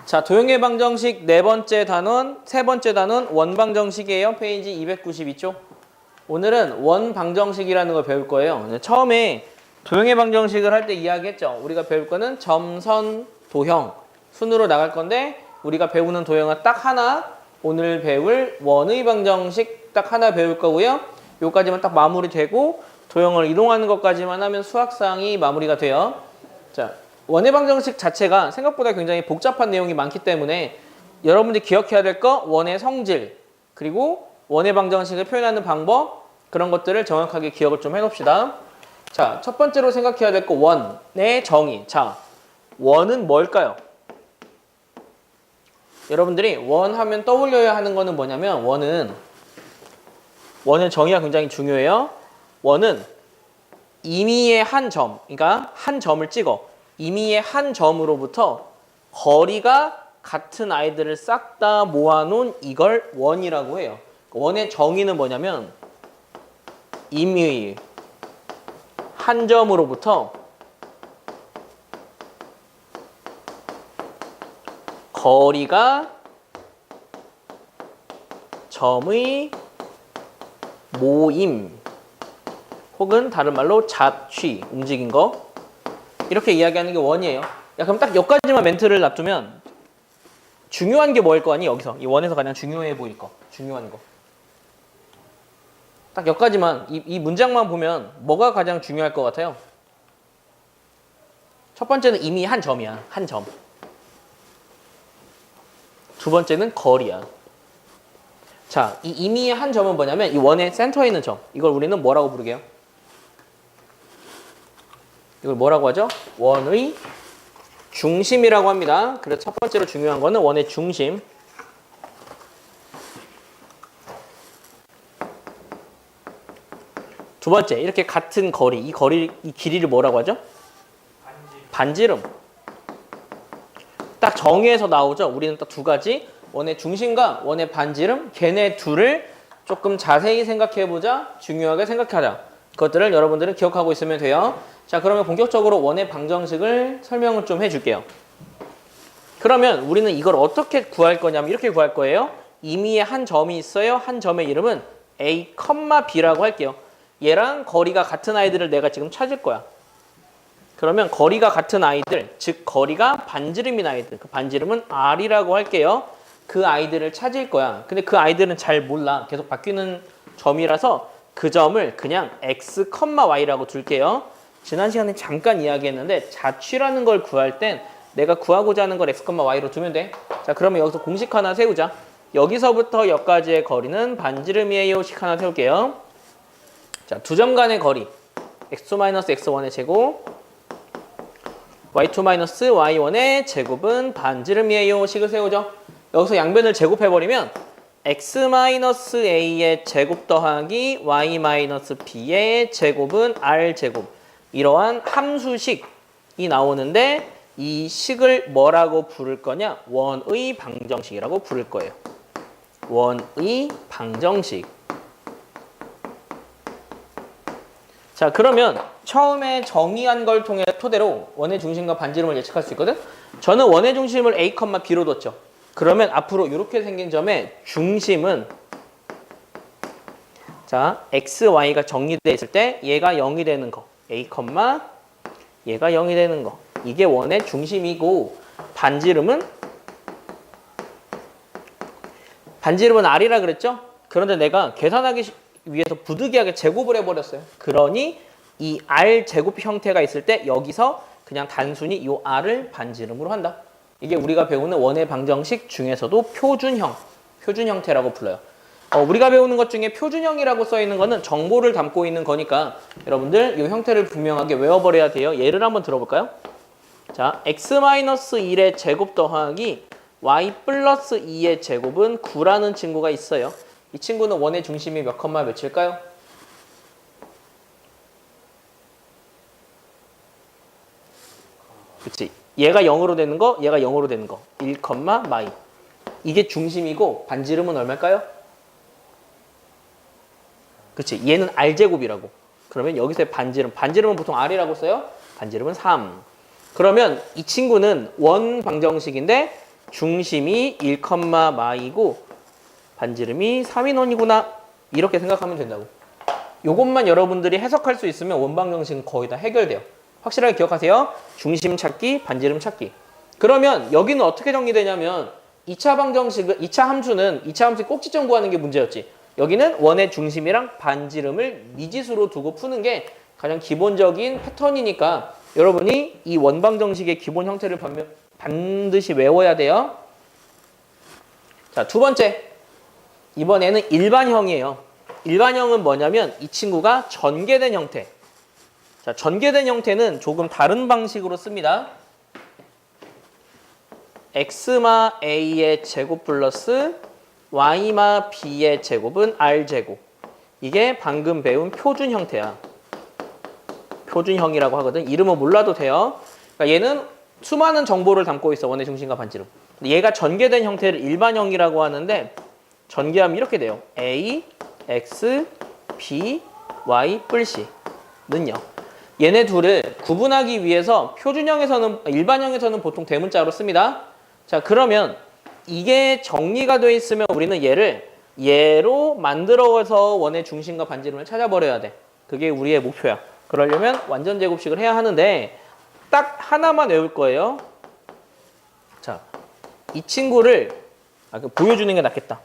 자, 도형의 방정식 네 번째 단원, 세 번째 단원 원방정식이에요. 페이지 292쪽. 오늘은 원방정식이라는 걸 배울 거예요. 처음에 도형의 방정식을 할 때 이야기했죠. 우리가 배울 거는 점선, 도형, 순으로 나갈 건데 우리가 배우는 도형은 딱 하나, 오늘 배울 원의 방정식 딱 하나 배울 거고요. 요까지만 딱 마무리되고 도형을 이동하는 것까지만 하면 수학상이 마무리가 돼요. 자, 원의 방정식 자체가 생각보다 굉장히 복잡한 내용이 많기 때문에 여러분들이 기억해야 될 거 원의 성질 그리고 원의 방정식을 표현하는 방법 그런 것들을 정확하게 기억을 좀 해놓읍시다. 자, 첫 번째로 생각해야 될 거 원의 정의. 자, 원은 뭘까요? 여러분들이 원 하면 떠올려야 하는 거는 뭐냐면 원의 정의가 굉장히 중요해요. 원은 임의의 한 점, 그러니까 한 점을 찍어 임의의 한 점으로부터 거리가 같은 아이들을 싹 다 모아놓은 이걸 원이라고 해요. 원의 정의는 뭐냐면 임의 한 점으로부터 거리가 점의 모임 혹은 다른 말로 잡취, 움직인 거 이렇게 이야기하는 게 원이에요. 야, 그럼 딱 여기까지만 멘트를 놔두면 중요한 게 뭐일 거 아니? 여기서 이 원에서 가장 중요해 보일 거, 중요한 거. 딱 여기까지만 이 문장만 보면 뭐가 가장 중요할 것 같아요? 첫 번째는 이미 한 점이야, 한 점. 두 번째는 거리야. 자, 이 임의의 한 점은 뭐냐면 이 원의 센터에 있는 점. 이걸 우리는 뭐라고 부르게요? 이걸 뭐라고 하죠? 원의 중심이라고 합니다. 그래서 첫 번째로 중요한 거는 원의 중심. 두 번째, 이렇게 같은 거리, 이 길이를 뭐라고 하죠? 반지름. 딱 정의에서 나오죠? 우리는 딱 두 가지. 원의 중심과 원의 반지름, 걔네 둘을 조금 자세히 생각해보자. 중요하게 생각하자. 그것들을 여러분들은 기억하고 있으면 돼요. 자, 그러면 본격적으로 원의 방정식을 설명을 좀 해줄게요. 그러면 우리는 이걸 어떻게 구할 거냐면 이렇게 구할 거예요. 임의의 한 점이 있어요. 한 점의 이름은 A, B라고 할게요. 얘랑 거리가 같은 아이들을 내가 지금 찾을 거야. 그러면 거리가 같은 아이들, 즉 거리가 반지름인 아이들, 그 반지름은 R이라고 할게요. 그 아이들을 찾을 거야. 근데 그 아이들은 잘 몰라. 계속 바뀌는 점이라서 그 점을 그냥 X, Y라고 둘게요. 지난 시간에 잠깐 이야기했는데 자취라는 걸 구할 땐 내가 구하고자 하는 걸 X, Y로 두면 돼. 자, 그러면 여기서 공식 하나 세우자. 여기서부터 여기까지의 거리는 반지름이에요. 식 하나 세울게요. 자, 두 점 간의 거리 x2-x1의 제곱 y2-y1의 제곱은 반지름이에요. 식을 세우죠. 여기서 양변을 제곱해버리면 x-a의 제곱 더하기 y-b의 제곱은 r제곱. 이러한 함수식이 나오는데 이 식을 뭐라고 부를 거냐? 원의 방정식이라고 부를 거예요. 원의 방정식. 자, 그러면 처음에 정의한 걸 토대로 원의 중심과 반지름을 예측할 수 있거든? 저는 원의 중심을 A, B로 뒀죠. 그러면 앞으로 이렇게 생긴 점의 중심은 자, X, Y가 정리되어 있을 때 얘가 0이 되는 거. A, 얘가 0이 되는 거. 이게 원의 중심이고 반지름은 R이라 그랬죠? 그런데 내가 계산하기 위해서 부득이하게 제곱을 해버렸어요. 그러니 이 R 제곱 형태가 있을 때 여기서 그냥 단순히 이 R을 반지름으로 한다. 이게 우리가 배우는 원의 방정식 중에서도 표준 형태라고 불러요. 우리가 배우는 것 중에 표준형이라고 써 있는 거는 정보를 담고 있는 거니까 여러분들 이 형태를 분명하게 외워버려야 돼요. 예를 한번 들어볼까요? 자, x-1의 제곱 더하기 y 플러스 2의 제곱은 9라는 친구가 있어요. 이 친구는 원의 중심이 몇 컴마 몇일까요? 그치? 얘가 0으로 되는 거, 얘가 0으로 되는 거. 1, 마이. 이게 중심이고 반지름은 얼마일까요? 그치? 얘는 R제곱이라고. 그러면 여기서의 반지름은 보통 R이라고 써요. 반지름은 3. 그러면 이 친구는 원 방정식인데 중심이 1, 마이고 반지름이 3인원이구나. 이렇게 생각하면 된다고. 요것만 여러분들이 해석할 수 있으면 원방정식은 거의 다 해결돼요. 확실하게 기억하세요. 중심 찾기, 반지름 찾기. 그러면 여기는 어떻게 정리되냐면 2차 방정식은 2차 함수는 2차 함수의 꼭지점 구하는 게 문제였지. 여기는 원의 중심이랑 반지름을 미지수로 두고 푸는 게 가장 기본적인 패턴이니까 여러분이 이 원방정식의 기본 형태를 반드시 외워야 돼요. 자, 두 번째. 이번에는 일반형이에요. 일반형은 뭐냐면 이 친구가 전개된 형태. 자, 전개된 형태는 조금 다른 방식으로 씁니다. x마 a의 제곱 플러스 y마 b의 제곱은 r제곱. 이게 방금 배운 표준 형태야. 표준형이라고 하거든. 이름은 몰라도 돼요. 그러니까 얘는 수많은 정보를 담고 있어. 원의 중심과 반지름. 얘가 전개된 형태를 일반형이라고 하는데 전개하면 이렇게 돼요. a, x, b, y, c는요. 얘네 둘을 구분하기 위해서 일반형에서는 보통 대문자로 씁니다. 자, 그러면 이게 정리가 되어 있으면 우리는 얘로 만들어서 원의 중심과 반지름을 찾아버려야 돼. 그게 우리의 목표야. 그러려면 완전 제곱식을 해야 하는데 딱 하나만 외울 거예요. 자, 이 친구를 보여주는 게 낫겠다.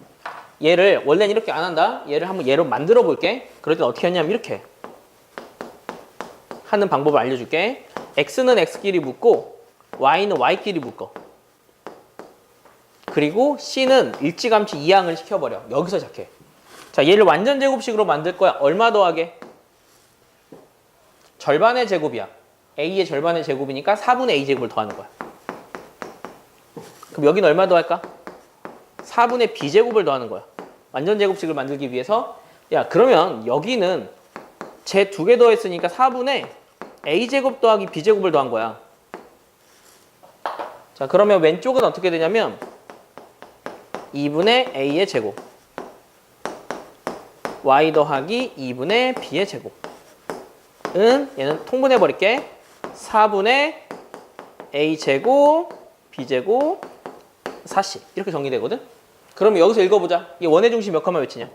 얘를 원래는 이렇게 안 한다. 얘를 한번 얘로 만들어 볼게. 그럴 때 어떻게 하냐면 이렇게 하는 방법을 알려줄게. x는 x끼리 묶고 y는 y끼리 묶어. 그리고 c는 일찌감치 이항을 시켜버려. 여기서 시작해. 자, 얘를 완전 제곱식으로 만들 거야. 얼마 더하게? 절반의 제곱이야. a의 절반의 제곱이니까 4분의 a 제곱을 더하는 거야. 그럼 여기는 얼마 더할까? 4분의 b 제곱을 더하는 거야. 완전 제곱식을 만들기 위해서. 야, 그러면 여기는 제 두 개 더했으니까 4분의 a 제곱 더하기 b 제곱을 더한 거야. 자, 그러면 왼쪽은 어떻게 되냐면 2분의 a의 제곱 y 더하기 2분의 b의 제곱 얘는 통분해 버릴게. 4분의 a 제곱 b 제곱 4c 이렇게 정리되거든. 그럼 여기서 읽어보자. 이게 원의 중심 몇 컴마 몇이냐?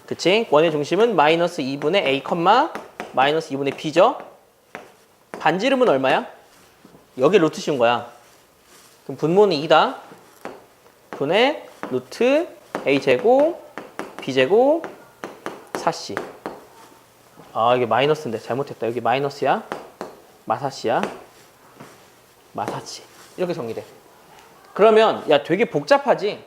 그치? 원의 중심은 마이너스 2분의 a 컴마 마이너스 2분의 b죠. 반지름은 얼마야? 여기 루트 씌운 거야. 그럼 분모는 2다. 분의 루트 a 제곱 b 제곱 4c. 아, 이게 마이너스인데 잘못했다. 여기 마이너스야. 마사씨야. 마사치. 이렇게 정리돼. 그러면 야, 되게 복잡하지?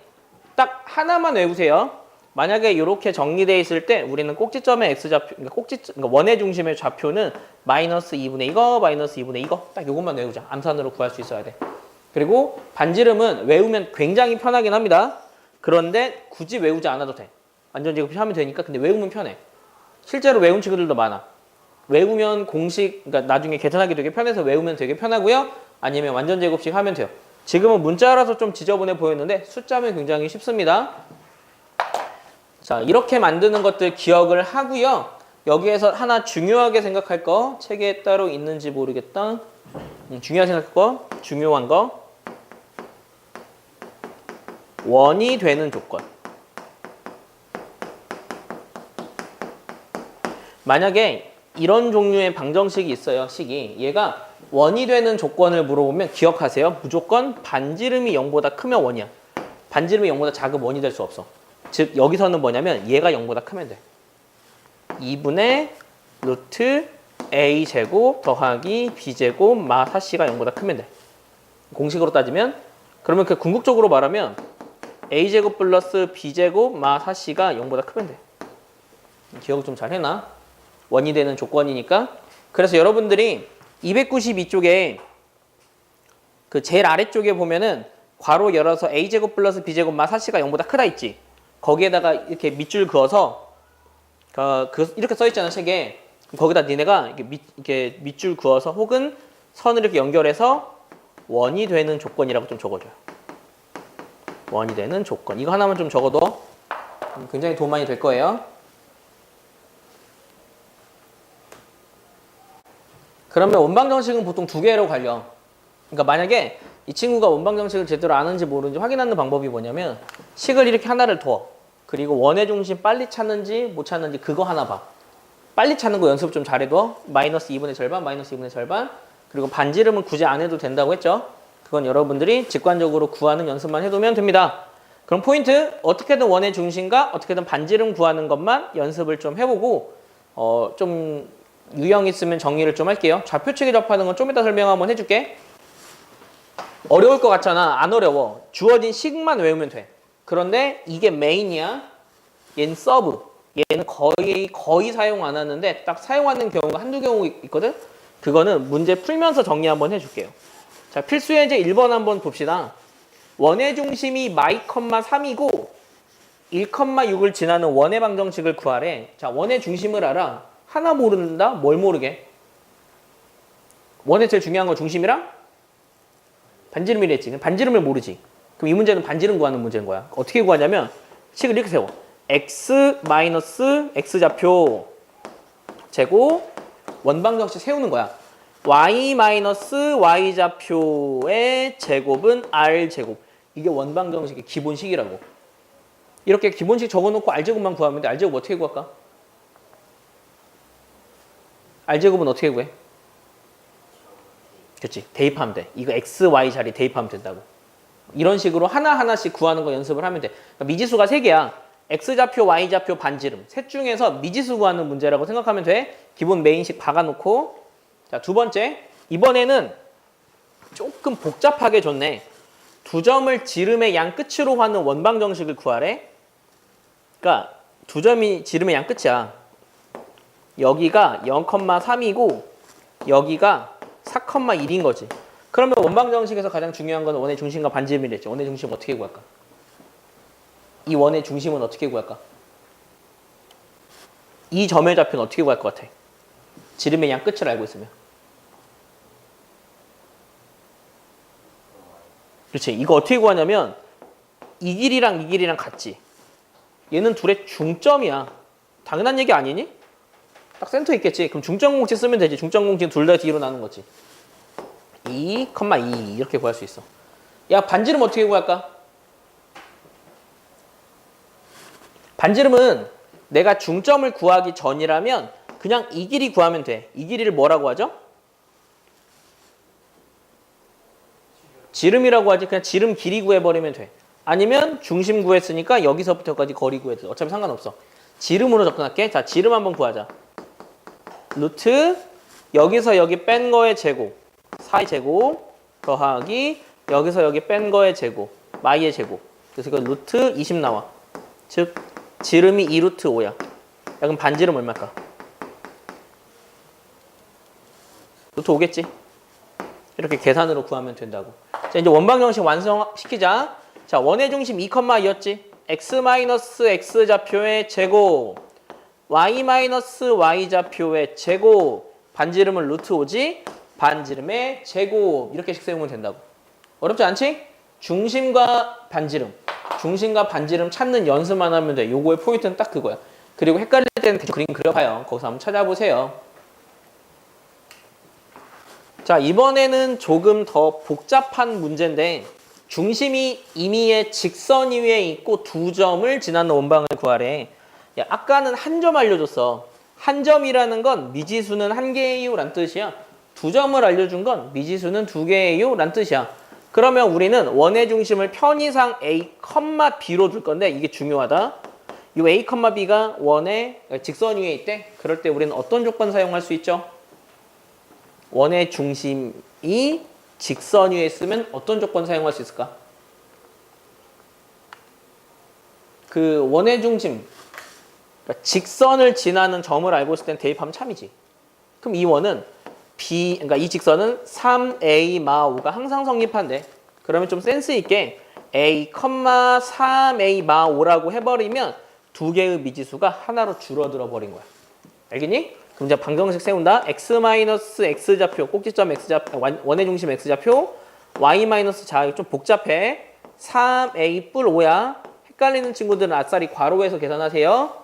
딱 하나만 외우세요. 만약에 이렇게 정리되어 있을 때 우리는 꼭지점의 x좌표, 그러니까 원의 중심의 좌표는 마이너스 2분의 이거, 마이너스 2분의 이거. 딱 이것만 외우자. 암산으로 구할 수 있어야 돼. 그리고 반지름은 외우면 굉장히 편하긴 합니다. 그런데 굳이 외우지 않아도 돼. 완전 제곱식 하면 되니까. 근데 외우면 편해. 실제로 외운 친구들도 많아. 외우면 공식, 그러니까 나중에 계산하기 되게 편해서 외우면 되게 편하고요. 아니면 완전 제곱식 하면 돼요. 지금은 문자라서 좀 지저분해 보였는데 숫자면 굉장히 쉽습니다. 자, 이렇게 만드는 것들 기억을 하고요. 여기에서 하나 중요하게 생각할 거, 책에 따로 있는지 모르겠다. 중요하게 생각할 거, 중요한 거. 원이 되는 조건. 만약에 이런 종류의 방정식이 있어요. 식이. 얘가 원이 되는 조건을 물어보면 기억하세요. 무조건 반지름이 0보다 크면 원이야. 반지름이 0보다 작으면 원이 될 수 없어. 즉 여기서는 뭐냐면 얘가 0보다 크면 돼. 2분의 루트 a 제곱 더하기 b 제곱 마 4c가 0보다 크면 돼. 공식으로 따지면. 그러면 그 궁극적으로 말하면 a 제곱 플러스 b 제곱 마 4c가 0보다 크면 돼. 기억을 좀 잘 해놔. 원이 되는 조건이니까. 그래서 여러분들이 292쪽에 그 제일 아래쪽에 보면은 괄호 열어서 a 제곱 플러스 b 제곱 마 4c가 0보다 크다 있지. 거기에다가 이렇게 밑줄 그어서 이렇게 써 있잖아, 책에. 거기다 니네가 이렇게 밑줄 그어서 혹은 선을 이렇게 연결해서 원이 되는 조건이라고 좀 적어줘요. 원이 되는 조건. 이거 하나만 좀 적어둬. 굉장히 도움 많이 될 거예요. 그러면 원방정식은 보통 두 개로 갈려. 그러니까 만약에 이 친구가 원방정식을 제대로 아는지 모르는지 확인하는 방법이 뭐냐면 식을 이렇게 하나를 둬. 그리고 원의 중심 빨리 찾는지 못 찾는지 그거 하나 봐. 빨리 찾는 거 연습 좀 잘해둬. 마이너스 2분의 절반, 마이너스 2분의 절반. 그리고 반지름은 굳이 안 해도 된다고 했죠. 그건 여러분들이 직관적으로 구하는 연습만 해두면 됩니다. 그럼 포인트, 어떻게든 원의 중심과 어떻게든 반지름 구하는 것만 연습을 좀 해보고 좀 유형 있으면 정리를 좀 할게요. 좌표측에 접하는 건 좀 이따 설명 한번 해줄게. 어려울 것 같잖아. 안 어려워. 주어진 식만 외우면 돼. 그런데 이게 메인이야. 얘는 서브. 얘는 거의 사용 안 하는데 딱 사용하는 경우가 한두 경우 있거든. 그거는 문제 풀면서 정리 한번 해줄게요. 자, 필수 예제 1번 한번 봅시다. 원의 중심이 마이 컴마 3이고 1,6을 지나는 원의 방정식을 구하래. 자, 원의 중심을 알아. 하나 모른다? 뭘 모르게? 원의 제일 중요한 건 중심이랑 반지름이랬지. 반지름을 모르지. 그럼 이 문제는 반지름 구하는 문제인 거야. 어떻게 구하냐면 식을 이렇게 세워. x 마이너스 x좌표 제곱 원방정식 세우는 거야. y 마이너스 y좌표의 제곱은 r제곱. 이게 원방정식의 기본식이라고. 이렇게 기본식 적어놓고 r제곱만 구하면 돼. r제곱 어떻게 구할까? r제곱은 어떻게 구해? 그렇지. 대입하면 돼. 이거 x, y 자리 대입하면 된다고. 이런 식으로 하나하나씩 구하는 거 연습을 하면 돼. 그러니까 미지수가 3개야. x좌표, y좌표, 반지름. 셋 중에서 미지수 구하는 문제라고 생각하면 돼. 기본 메인식 박아놓고. 자, 두 번째. 이번에는 조금 복잡하게 줬네. 두 점을 지름의 양 끝으로 하는 원방정식을 구하래. 그러니까 두 점이 지름의 양 끝이야. 여기가 0,3이고 여기가 4,1인 거지. 그러면 원방정식에서 가장 중요한 건 원의 중심과 반지름이랬죠. 원의 중심 어떻게 구할까? 이 원의 중심은 어떻게 구할까? 이 점의 좌표는 어떻게 구할 것 같아? 지름의 양 끝을 알고 있으면. 그렇지. 이거 어떻게 구하냐면 이 길이랑 같지. 얘는 둘의 중점이야. 당연한 얘기 아니니? 딱 센터 있겠지. 그럼 중점공식 쓰면 되지. 중점공식 둘 다 뒤로 나눈 거지. 2,2 이렇게 구할 수 있어. 야, 반지름 어떻게 구할까? 반지름은 내가 중점을 구하기 전이라면 그냥 이 길이 구하면 돼. 이 길이를 뭐라고 하죠? 지름이라고 하지. 그냥 지름 길이 구해버리면 돼. 아니면 중심 구했으니까 여기서부터까지 거리 구해도 돼. 어차피 상관없어. 지름으로 접근할게. 자, 지름 한번 구하자. 루트 여기서 여기 뺀 거의 제곱 4의 제곱 더하기 여기서 여기 뺀 거의 제곱 마이의 제곱. 그래서 이거 루트 20 나와. 즉 지름이 2루트 5야. 야, 그럼 반지름 얼마일까? 루트 5겠지? 이렇게 계산으로 구하면 된다고. 자, 이제 원방정식 완성시키자. 자, 원의 중심 2,2였지? x 좌표의 제곱 y y좌표의 제곱 반지름은 루트 5지? 반지름의 제곱 이렇게씩 세우면 된다고. 어렵지 않지? 중심과 반지름 찾는 연습만 하면 돼. 요거의 포인트는 딱 그거야. 그리고 헷갈릴 때는 대충 그림 그려봐요. 거기서 한번 찾아보세요. 자, 이번에는 조금 더 복잡한 문제인데 중심이 임의의 직선 위에 있고 두 점을 지나는 원방을 구하래. 야, 아까는 한 점 알려줬어. 한 점이라는 건 미지수는 한 개예요 란 뜻이야. 두 점을 알려준 건 미지수는 두 개예요 란 뜻이야. 그러면 우리는 원의 중심을 편의상 A, B로 둘 건데 이게 중요하다. 이 A, B가 원의 직선 위에 있대. 그럴 때 우리는 어떤 조건 사용할 수 있죠? 원의 중심이 직선 위에 있으면 어떤 조건 사용할 수 있을까? 그 원의 중심, 그러니까 직선을 지나는 점을 알고 있을 땐 대입하면 참이지. 그럼 이 원은 그러니까 이 직선은 3a 마 5가 항상 성립한대. 그러면 좀 센스 있게 a, 3a 마 5라고 해버리면 두 개의 미지수가 하나로 줄어들어 버린 거야. 알겠니? 그럼 이제 방정식 세운다. x-x좌표, 꼭지점 x좌표, 원의 중심 x좌표, y- 좀 복잡해. 3a 뿔 5야. 헷갈리는 친구들은 아싸리 괄호에서 계산하세요.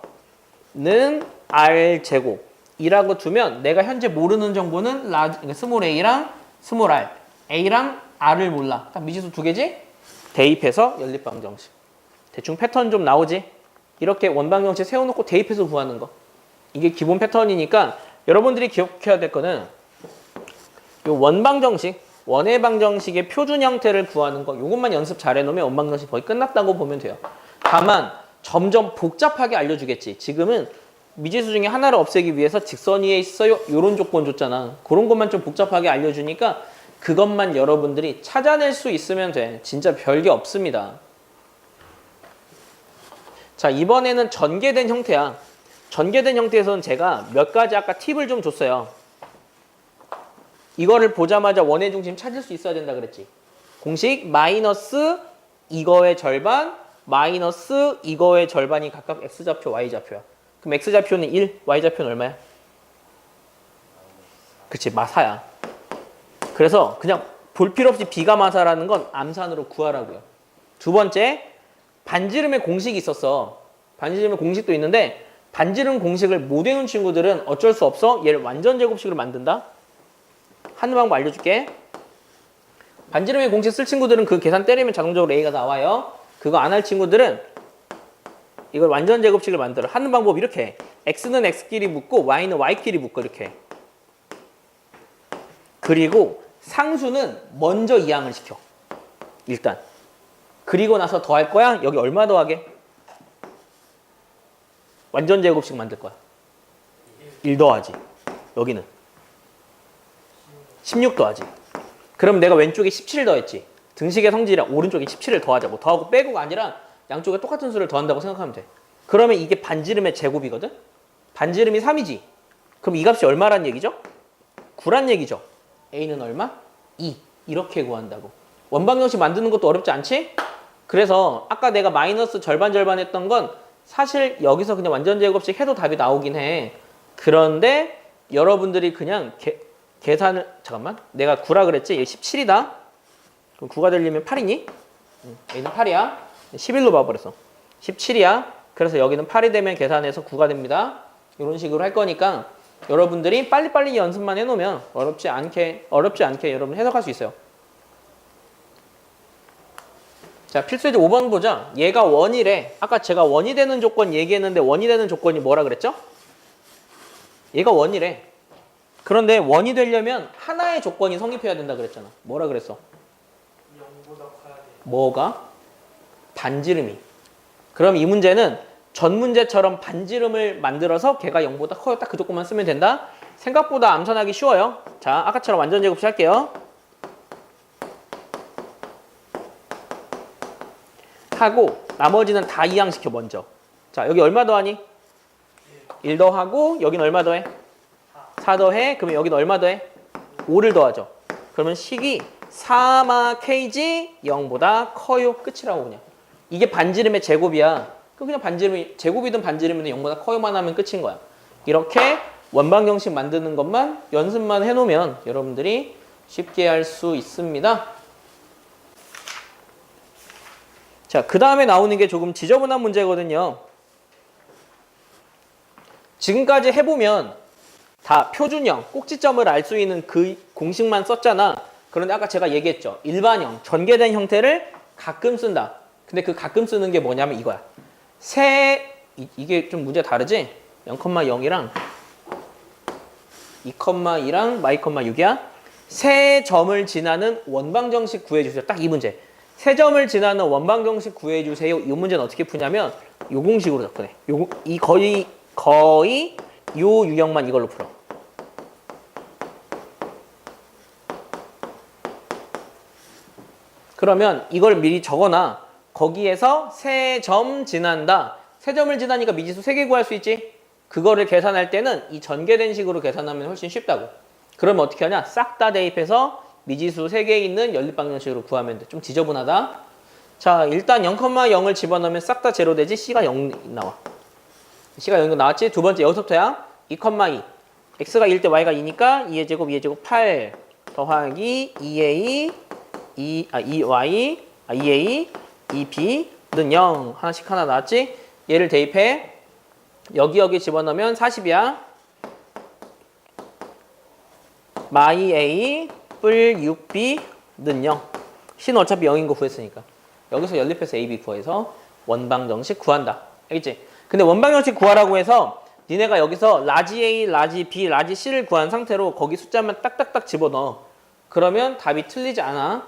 는 r제곱. 2라고 두면 내가 현재 모르는 정보는 그러니까 스몰 a랑 스몰 r, a랑 r을 몰라. 딱 미지수 두 개지? 대입해서 연립방정식. 대충 패턴 좀 나오지? 이렇게 원방정식 세워놓고 대입해서 구하는 거. 이게 기본 패턴이니까 여러분들이 기억해야 될 거는 요 원방정식, 원의 방정식의 표준 형태를 구하는 거 요것만 연습 잘 해놓으면 원방정식 거의 끝났다고 보면 돼요. 다만 점점 복잡하게 알려주겠지. 지금은 미지수 중에 하나를 없애기 위해서 직선 위에 있어요. 요런 조건 줬잖아. 그런 것만 좀 복잡하게 알려주니까 그것만 여러분들이 찾아낼 수 있으면 돼. 진짜 별게 없습니다. 자, 이번에는 전개된 형태야. 전개된 형태에서는 제가 몇 가지 아까 팁을 좀 줬어요. 이거를 보자마자 원의 중심 찾을 수 있어야 된다 그랬지. 공식 마이너스 이거의 절반, 마이너스 이거의 절반이 각각 x좌표, y좌표야. 그럼 x좌표는 1, y좌표는 얼마야? 그치, 마사야. 그래서 그냥 볼 필요 없이 b가 마사라는 건 암산으로 구하라고요. 두 번째, 반지름의 공식이 있었어. 반지름의 공식도 있는데 반지름 공식을 못 외운 친구들은 어쩔 수 없어. 얘를 완전 제곱식으로 만든다. 하는 방법 알려줄게. 반지름의 공식 쓸 친구들은 그 계산 때리면 자동적으로 a가 나와요. 그거 안 할 친구들은 이걸 완전 제곱식을 만들어. 하는 방법 이렇게 해. x는 x끼리 묶고 y는 y끼리 묶어 이렇게. 그리고 상수는 먼저 이항을 시켜. 일단. 그리고 나서 더 할 거야? 여기 얼마 더하게? 완전 제곱식 만들 거야. 1 더하지. 여기는 16 더하지. 그럼 내가 왼쪽에 17을 더했지. 등식의 성질이랑 오른쪽에 17을 더하자고. 더하고 빼고가 아니라 양쪽에 똑같은 수를 더한다고 생각하면 돼. 그러면 이게 반지름의 제곱이거든? 반지름이 3이지. 그럼 이 값이 얼마란 얘기죠? 9란 얘기죠. a는 얼마? 2. 이렇게 구한다고. 원방정식 만드는 것도 어렵지 않지? 그래서 아까 내가 마이너스 절반 했던 건 사실 여기서 그냥 완전 제곱식 해도 답이 나오긴 해. 그런데 여러분들이 그냥 계산을 잠깐만. 내가 9라 그랬지? 얘 17이다. 그럼 9가 되려면 8이니? 얘는 8이야. 11로 봐버렸어. 17이야. 그래서 여기는 8이 되면 계산해서 9가 됩니다. 이런 식으로 할 거니까 여러분들이 빨리빨리 연습만 해놓으면 어렵지 않게 여러분 해석할 수 있어요. 자, 필수예제 5번 보자. 얘가 원이래. 아까 제가 원이 되는 조건 얘기했는데 원이 되는 조건이 뭐라 그랬죠? 얘가 원이래. 그런데 원이 되려면 하나의 조건이 성립해야 된다 그랬잖아. 뭐라 그랬어? 0보다 커야 돼. 뭐가? 반지름이. 그럼 이 문제는 전 문제처럼 반지름을 만들어서 걔가 0보다 커요. 딱 그 조건만 쓰면 된다. 생각보다 암산하기 쉬워요. 자, 아까처럼 완전 제곱식 할게요. 하고 나머지는 다 이항시켜 먼저. 자, 여기 얼마 더하니? 1 더하고 여기는 얼마 더해? 4 더해. 그러면 여기는 얼마 더해? 5를 더하죠. 그러면 식이 4마 kg 0보다 커요. 끝이라고 그냥. 이게 반지름의 제곱이야. 그냥 반지름이 제곱이든 반지름이든 0보다 커요만 하면 끝인 거야. 이렇게 원방정식 만드는 것만 연습만 해놓으면 여러분들이 쉽게 할 수 있습니다. 자, 그 다음에 나오는 게 조금 지저분한 문제거든요. 지금까지 해보면 다 표준형, 꼭지점을 알 수 있는 그 공식만 썼잖아. 그런데 아까 제가 얘기했죠. 일반형, 전개된 형태를 가끔 쓴다. 근데 그 가끔 쓰는 게 뭐냐면 이거야. 이게 좀 문제 다르지? 0,0이랑 2,2랑 y,6이야. 세 점을 지나는 원방정식 구해주세요. 딱 이 문제. 세 점을 지나는 원방정식 구해주세요. 이 문제는 어떻게 푸냐면 요 공식으로 접근해. 이 거의 요 유형만 이걸로 풀어. 그러면 이걸 미리 적어놔. 거기에서 세 점 지난다. 세 점을 지나니까 미지수 3개 구할 수 있지? 그거를 계산할 때는 이 전개된 식으로 계산하면 훨씬 쉽다고. 그러면 어떻게 하냐? 싹 다 대입해서 미지수 3개 있는 연립방정식으로 구하면 돼. 좀 지저분하다. 자, 일단 0,0을 집어넣으면 싹 다 제로 되지? C가 0 나와. C가 0 나왔지? 두 번째 여기서부터야. 2,2. X가 1때 Y가 2니까 2의 제곱, 2의 제곱 8 더하기 2A, 2Y, 2A, 2B는 0. 하나씩 하나 나왔지? 얘를 대입해. 여기 집어넣으면 40이야. 마이 A 뿔 6B는 0. C는 어차피 0인 거 구했으니까. 여기서 연립해서 A, B 구해서 원방정식 구한다. 알겠지? 근데 원방정식 구하라고 해서 니네가 여기서 라지 A, 라지 B, 라지 C를 구한 상태로 거기 숫자만 딱딱딱 집어넣어. 그러면 답이 틀리지 않아.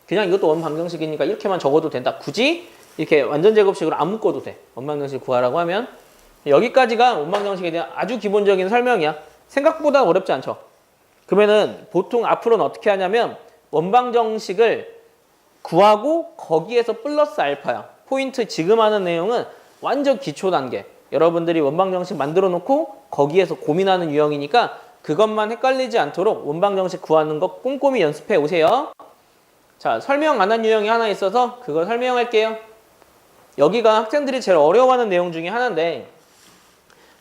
그냥 이것도 원방정식이니까 이렇게만 적어도 된다. 굳이 이렇게 완전 제곱식으로 안 묶어도 돼. 원방정식 구하라고 하면. 여기까지가 원방정식에 대한 아주 기본적인 설명이야. 생각보다 어렵지 않죠? 그러면은 보통 앞으로는 어떻게 하냐면 원방정식을 구하고 거기에서 플러스 알파야. 포인트 지금 하는 내용은 완전 기초 단계. 여러분들이 원방정식 만들어 놓고 거기에서 고민하는 유형이니까 그것만 헷갈리지 않도록 원방정식 구하는 거 꼼꼼히 연습해 오세요. 자, 설명 안 한 유형이 하나 있어서 그걸 설명할게요. 여기가 학생들이 제일 어려워하는 내용 중에 하나인데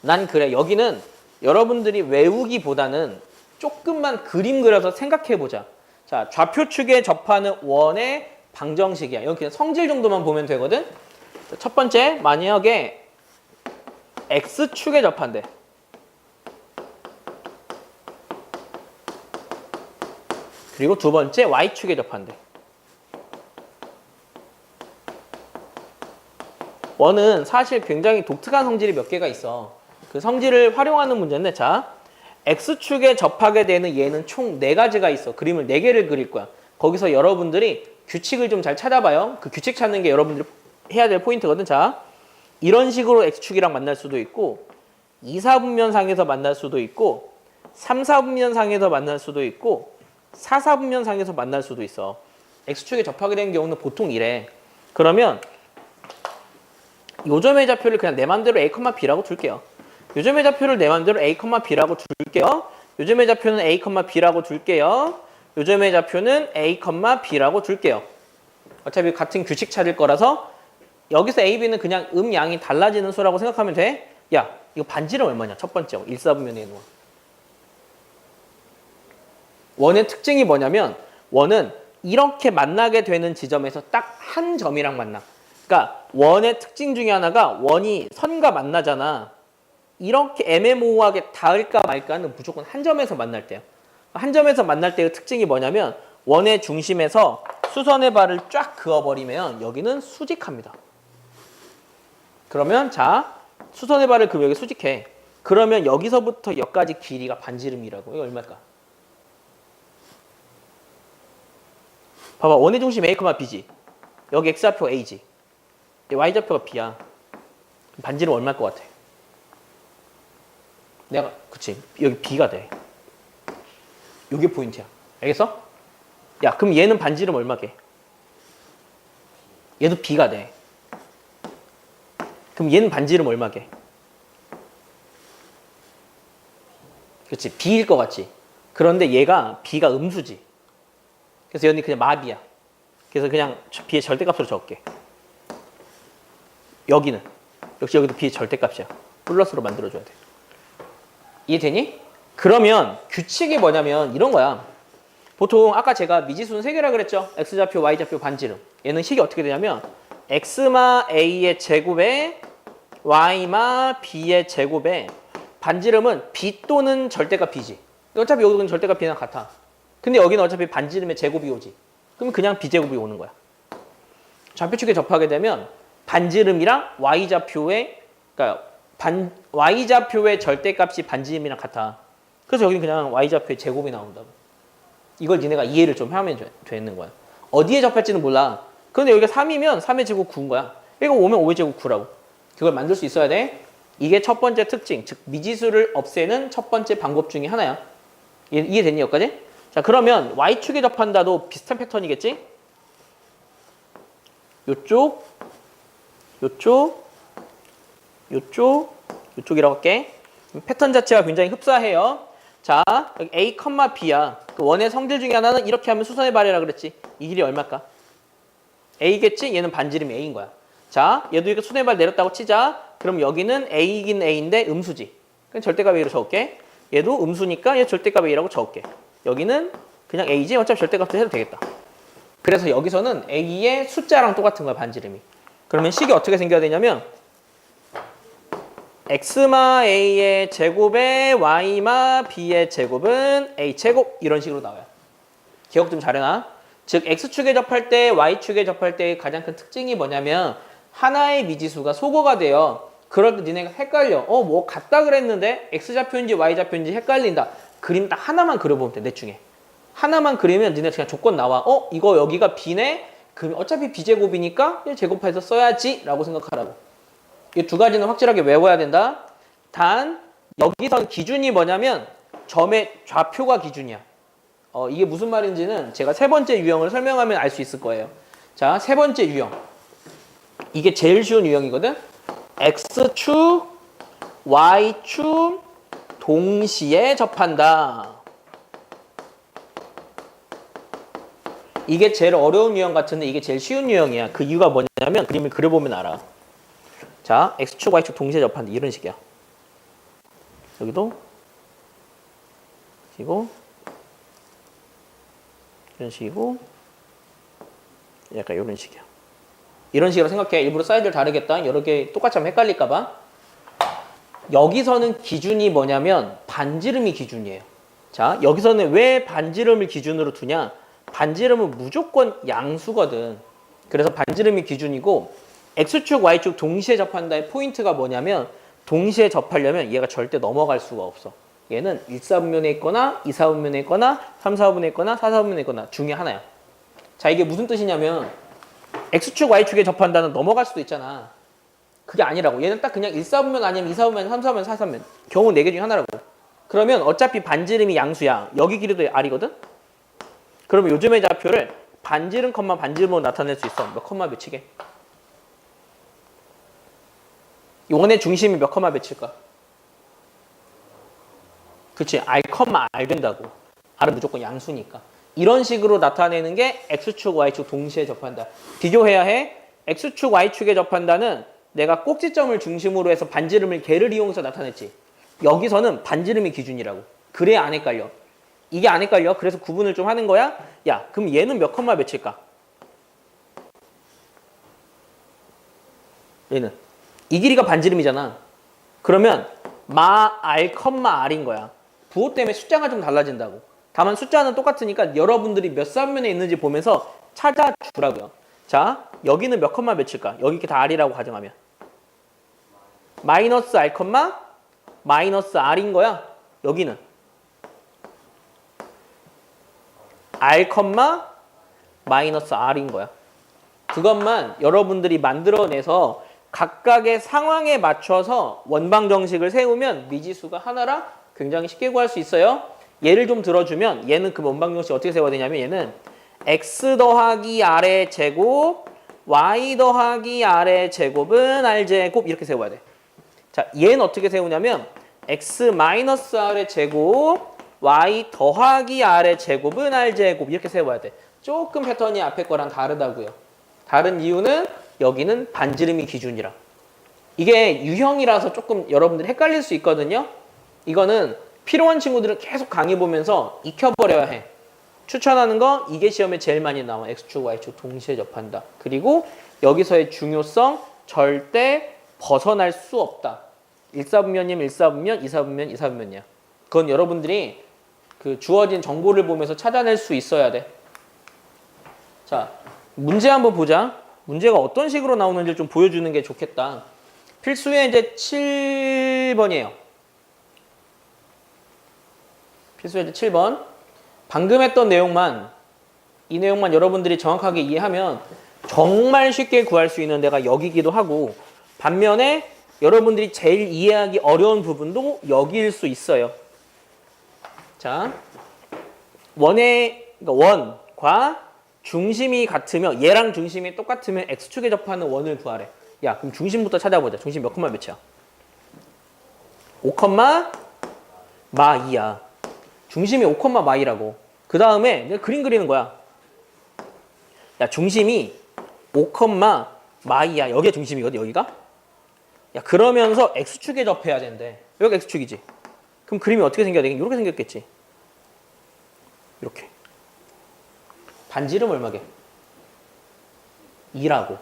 난 그래. 여기는 여러분들이 외우기보다는 조금만 그림 그려서 생각해보자. 자, 좌표축에 접하는 원의 방정식이야. 여기 그냥 성질 정도만 보면 되거든. 첫 번째, 만약에 X축에 접한대. 그리고 두 번째, Y축에 접한대. 원은 사실 굉장히 독특한 성질이 몇 개가 있어. 그 성질을 활용하는 문제인데, 자, X축에 접하게 되는 얘는 총 4가지가 있어. 그림을 4개를 그릴 거야. 거기서 여러분들이 규칙을 좀 잘 찾아봐요. 그 규칙 찾는 게 여러분들이 해야 될 포인트거든. 자, 이런 식으로 X축이랑 만날 수도 있고 2, 4분면상에서 만날 수도 있고 3, 4분면상에서 만날 수도 있고 4, 4분면상에서 만날 수도 있어. X축에 접하게 되는 경우는 보통 이래. 그러면 요점의 좌표를 그냥 내 맘대로 A, B라고 둘게요. 요점의 좌표를 내 맘대로 A, B라고 둘게요. 요점의 좌표는 A, B라고 둘게요. 요점의 좌표는 A, B라고 둘게요. 어차피 같은 규칙 찾을 거라서 여기서 A, B는 그냥 양이 달라지는 수라고 생각하면 돼. 야, 이거 반지름 얼마냐? 첫 번째 1, 4분면의 원. 원의 특징이 뭐냐면 원은 이렇게 만나게 되는 지점에서 딱 한 점이랑 만나. 그러니까 원의 특징 중에 하나가 원이 선과 만나잖아. 이렇게 애매모호하게 닿을까 말까는 무조건 한 점에서 만날 때야. 한 점에서 만날 때의 특징이 뭐냐면 원의 중심에서 수선의 발을 쫙 그어버리면 여기는 수직합니다. 그러면 자, 수선의 발을 그으면 여기 수직해. 그러면 여기서부터 여기까지 길이가 반지름이라고. 이거 얼마일까? 봐봐, 원의 중심 A, B지. 여기 X좌표 A지. Y좌표가 B야. 반지름 얼마일 것 같아? 내가 그치, 여기 B가 돼. 요게 포인트야. 알겠어? 야, 그럼 얘는 반지름 얼마게? 얘도 B가 돼. 그럼 얘는 반지름 얼마게? 그치, B일 것 같지? 그런데 얘가 B가 음수지. 그래서 얘는 그냥 마비야. 그래서 그냥 B의 절대값으로 적을게. 여기는 역시 여기도 B의 절대값이야. 플러스로 만들어줘야 돼. 이해되니? 그러면 규칙이 뭐냐면 이런 거야. 보통 아까 제가 미지수는 3개라 그랬죠? X좌표, Y좌표, 반지름. 얘는 식이 어떻게 되냐면 X마 A의 제곱에 Y마 B의 제곱에 반지름은 B 또는 절대값 B지. 어차피 여기는 절대값 B랑 같아. 근데 여기는 어차피 반지름의 제곱이 오지. 그럼 그냥 B제곱이 오는 거야. 좌표축에 접하게 되면 반지름이랑 Y좌표의 그러니까 Y좌표의 절대값이 반지름이랑 같아. 그래서 여기는 그냥 Y좌표의 제곱이 나온다고. 이걸 니네가 이해를 좀 하면 되는 거야. 어디에 접할지는 몰라. 그런데 여기가 3이면 3의 제곱 9인 거야. 이거 5면 5의 제곱 9라고. 그걸 만들 수 있어야 돼. 이게 첫 번째 특징, 즉 미지수를 없애는 첫 번째 방법 중에 하나야. 이해됐니 여기까지? 자, 그러면 Y축에 접한다도 비슷한 패턴이겠지? 요쪽, 요쪽, 요쪽, 요쪽이라고 할게. 패턴 자체가 굉장히 흡사해요. 자, 여기 A, B야. 그 원의 성질 중에 하나는 이렇게 하면 수선의 발이라 그랬지. 이 길이 얼마일까? A겠지? 얘는 반지름이 A인 거야. 자, 얘도 이렇게 수선의 발 내렸다고 치자. 그럼 여기는 A이긴 A인데 음수지. 그럼 절대값 A로 적을게. 얘도 음수니까 얘 절대값 A라고 적을게. 여기는 그냥 A지? 어차피 절대값도 해도 되겠다. 그래서 여기서는 A의 숫자랑 똑같은 거야, 반지름이. 그러면 식이 어떻게 생겨야 되냐면 x마 a의 제곱에 y마 b의 제곱은 a 제곱 이런 식으로 나와요. 기억 좀 잘해놔. 즉 x축에 접할 때 y축에 접할 때의 가장 큰 특징이 뭐냐면 하나의 미지수가 소거가 돼요. 그럴 때 니네가 헷갈려. 뭐 같다 그랬는데 x좌표인지 y좌표인지 헷갈린다. 그림 딱 하나만 그려보면 돼. 넷 중에. 하나만 그리면 니네 그냥 조건 나와. 이거 여기가 b네? 그럼 어차피 b제곱이니까 1 제곱해서 써야지 라고 생각하라고. 이 두 가지는 확실하게 외워야 된다. 단 여기선 기준이 뭐냐면 점의 좌표가 기준이야. 이게 무슨 말인지는 제가 세 번째 유형을 설명하면 알 수 있을 거예요. 자, 세 번째 유형. 이게 제일 쉬운 유형이거든. X축, Y축 동시에 접한다. 이게 제일 어려운 유형 같은데 이게 제일 쉬운 유형이야. 그 이유가 뭐냐면 그림을 그려보면 알아. 자, X축, Y축 동시에 접한다. 이런 식이야. 여기도 그리고 이런 식이고 약간 이런 식이야. 이런 식으로 생각해. 일부러 사이즈를 다르겠다. 여러 개 똑같이 하면 헷갈릴까 봐. 여기서는 기준이 뭐냐면 반지름이 기준이에요. 자, 여기서는 왜 반지름을 기준으로 두냐? 반지름은 무조건 양수거든. 그래서 반지름이 기준이고 X축, Y축 동시에 접한다의 포인트가 뭐냐면 동시에 접하려면 얘가 절대 넘어갈 수가 없어. 얘는 1사분면에 있거나 2사분면에 있거나 3사분면에 있거나 4사분면에 있거나 중에 하나야. 자, 이게 무슨 뜻이냐면 X축, Y축에 접한다는 넘어갈 수도 있잖아. 그게 아니라고. 얘는 딱 그냥 1사분면 아니면 2사분면, 3사분면, 4사분면. 경우 4개 중에 하나라고. 그러면 어차피 반지름이 양수야. 여기 길이도 R이거든? 그러면 요즘의 좌표를 반지름, 반지름으로 나타낼 수 있어. 몇 컴마 몇이게? 이 원의 중심이 몇 컴마 몇일까? 그치, R, R 된다고. R은 무조건 양수니까. 이런 식으로 나타내는 게 X축, Y축 동시에 접한다. 비교해야 해. X축, Y축에 접한다는 내가 꼭지점을 중심으로 해서 반지름을 걔를 이용해서 나타냈지. 여기서는 반지름이 기준이라고. 그래야 안 헷갈려. 이게 안 헷갈려. 그래서 구분을 좀 하는 거야. 야, 그럼 얘는 몇 컴마 몇일까? 얘는. 이 길이가 반지름이잖아. 그러면 마 R, R인 거야. 부호 때문에 숫자가 좀 달라진다고. 다만 숫자는 똑같으니까 여러분들이 몇 사분면에 있는지 보면서 찾아주라고요. 자, 여기는 몇 컴마 몇일까? 여기 이렇게 다 R이라고 가정하면. 마이너스 R, 마이너스 R인 거야. 여기는. R, 마이너스 R인 거야. 그것만 여러분들이 만들어내서 각각의 상황에 맞춰서 원방 정식을 세우면 미지수가 하나라 굉장히 쉽게 구할 수 있어요. 예를 좀 들어주면 얘는 그 원방 정식 어떻게 세워야 되냐면 얘는 x 더하기 r의 제곱 y 더하기 r의 제곱은 r 제곱 이렇게 세워야 돼. 자, 얘는 어떻게 세우냐면 x 마이너스 r의 제곱 y 더하기 r의 제곱은 r 제곱 이렇게 세워야 돼. 조금 패턴이 앞에 거랑 다르다고요. 다른 이유는 여기는 반지름이 기준이라. 이게 유형이라서 조금 여러분들이 헷갈릴 수 있거든요. 이거는 필요한 친구들은 계속 강의 보면서 익혀버려야 해. 추천하는 거 이게 시험에 제일 많이 나와. X축, Y축 동시에 접한다. 그리고 여기서의 중요성 절대 벗어날 수 없다. 1사분면이면 1사분면, 2사분면, 2사분면이야. 그건 여러분들이 그 주어진 정보를 보면서 찾아낼 수 있어야 돼. 자, 문제 한번 보자. 문제가 어떤 식으로 나오는지 좀 보여주는 게 좋겠다. 필수의 이제 7번이에요. 필수의 이제 7번. 방금 했던 내용만, 이 내용만 여러분들이 정확하게 이해하면 정말 쉽게 구할 수 있는 데가 여기기도 하고, 반면에 여러분들이 제일 이해하기 어려운 부분도 여기일 수 있어요. 자, 원과 중심이 같으면, 얘랑 중심이 똑같으면 X축에 접하는 원을 구하래. 야, 그럼 중심부터 찾아보자. 중심 몇 컴마 몇이야? 5 컴마 마 2야. 중심이 5 컴마 마 2라고. 그 다음에 내가 그림 그리는 거야. 야, 중심이 5 컴마 마 2야. 여기가 중심이거든, 여기가? 야, 그러면서 X축에 접해야 된대. 여기 X축이지. 그럼 그림이 어떻게 생겨야 되겠니? 이렇게 생겼겠지. 이렇게. 반지름 얼마게? 2라고.